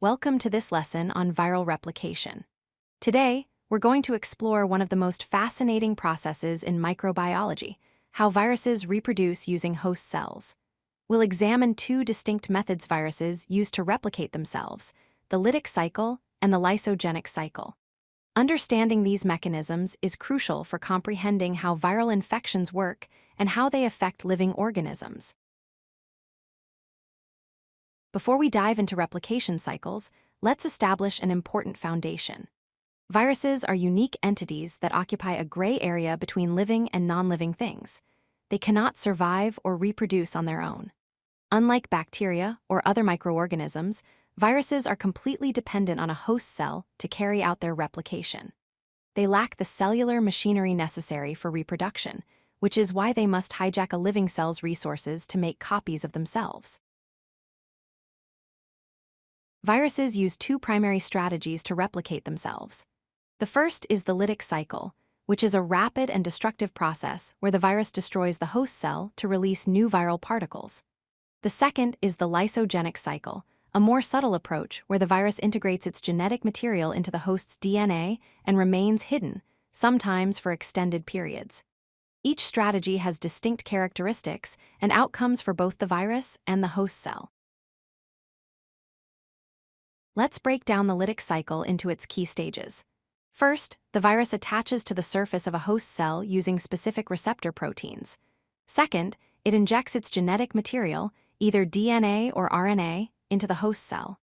Welcome to this lesson on viral replication. Today, we're going to explore one of the most fascinating processes in microbiology, how viruses reproduce using host cells. We'll examine two distinct methods viruses use to replicate themselves, the lytic cycle and the lysogenic cycle. Understanding these mechanisms is crucial for comprehending how viral infections work and how they affect living organisms. Before we dive into replication cycles, let's establish an important foundation. Viruses are unique entities that occupy a gray area between living and non-living things. They cannot survive or reproduce on their own. Unlike bacteria or other microorganisms, viruses are completely dependent on a host cell to carry out their replication. They lack the cellular machinery necessary for reproduction, which is why they must hijack a living cell's resources to make copies of themselves. Viruses use two primary strategies to replicate themselves. The first is the lytic cycle, which is a rapid and destructive process where the virus destroys the host cell to release new viral particles. The second is the lysogenic cycle, a more subtle approach where the virus integrates its genetic material into the host's DNA and remains hidden, sometimes for extended periods. Each strategy has distinct characteristics and outcomes for both the virus and the host cell. Let's break down the lytic cycle into its key stages. First, the virus attaches to the surface of a host cell using specific receptor proteins. Second, it injects its genetic material, either DNA or RNA, into the host cell.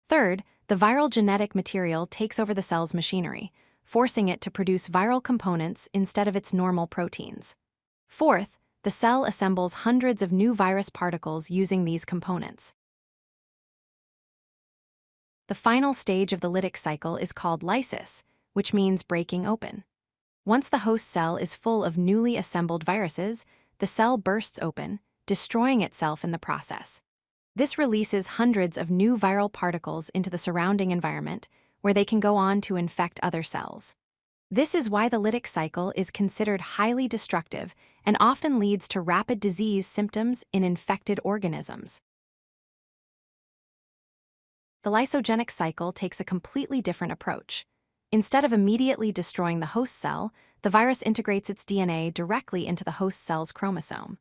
Third, the viral genetic material takes over the cell's machinery, forcing it to produce viral components instead of its normal proteins. Fourth, the cell assembles hundreds of new virus particles using these components. The final stage of the lytic cycle is called lysis, which means breaking open. Once the host cell is full of newly assembled viruses, the cell bursts open, destroying itself in the process. This releases hundreds of new viral particles into the surrounding environment, where they can go on to infect other cells. This is why the lytic cycle is considered highly destructive and often leads to rapid disease symptoms in infected organisms. The lysogenic cycle takes a completely different approach. Instead of immediately destroying the host cell, the virus integrates its DNA directly into the host cell's chromosome.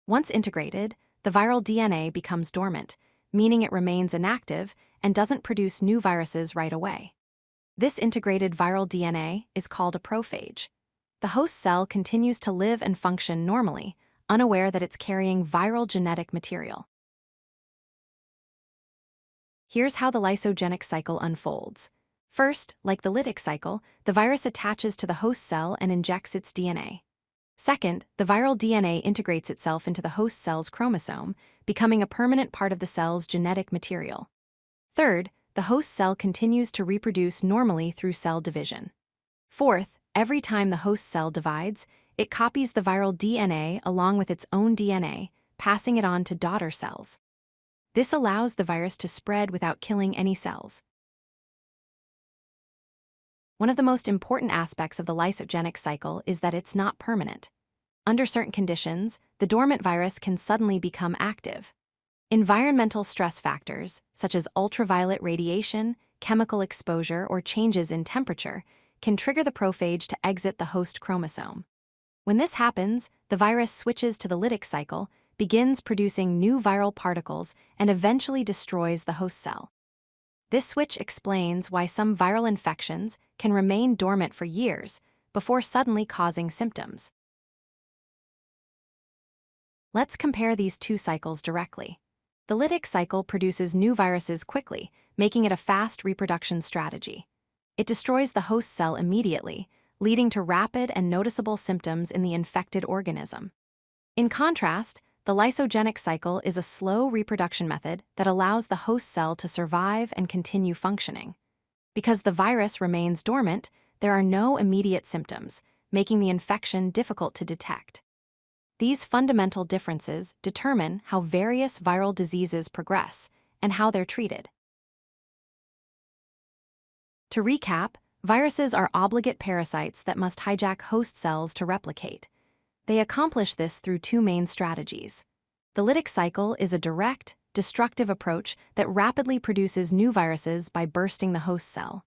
Once integrated, the viral DNA becomes dormant, meaning it remains inactive and doesn't produce new viruses right away. This integrated viral DNA is called a prophage. The host cell continues to live and function normally, unaware that it's carrying viral genetic material. Here's how the lysogenic cycle unfolds. First, like the lytic cycle, the virus attaches to the host cell and injects its DNA. Second, the viral DNA integrates itself into the host cell's chromosome, becoming a permanent part of the cell's genetic material. Third, the host cell continues to reproduce normally through cell division. Fourth, every time the host cell divides, it copies the viral DNA along with its own DNA, passing it on to daughter cells. This allows the virus to spread without killing any cells. One of the most important aspects of the lysogenic cycle is that it's not permanent. Under certain conditions, the dormant virus can suddenly become active. Environmental stress factors, such as ultraviolet radiation, chemical exposure, or changes in temperature, can trigger the prophage to exit the host chromosome. When this happens, the virus switches to the lytic cycle, begins producing new viral particles, and eventually destroys the host cell. This switch explains why some viral infections can remain dormant for years before suddenly causing symptoms. Let's compare these two cycles directly. The lytic cycle produces new viruses quickly, making it a fast reproduction strategy. It destroys the host cell immediately, leading to rapid and noticeable symptoms in the infected organism. In contrast, the lysogenic cycle is a slow reproduction method that allows the host cell to survive and continue functioning. Because the virus remains dormant, there are no immediate symptoms, making the infection difficult to detect. These fundamental differences determine how various viral diseases progress and how they're treated. To recap, viruses are obligate parasites that must hijack host cells to replicate. They accomplish this through two main strategies. The lytic cycle is a direct, destructive approach that rapidly produces new viruses by bursting the host cell.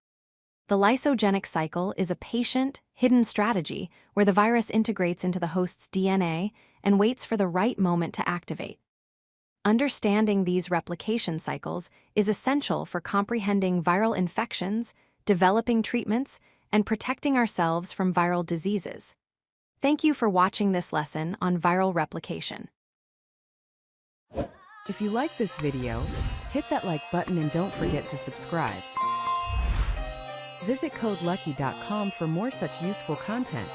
The lysogenic cycle is a patient, hidden strategy where the virus integrates into the host's DNA and waits for the right moment to activate. Understanding these replication cycles is essential for comprehending viral infections, developing treatments, and protecting ourselves from viral diseases. Thank you for watching this lesson on viral replication. If you like this video, hit that like button and don't forget to subscribe. Visit codelucky.com for more such useful content.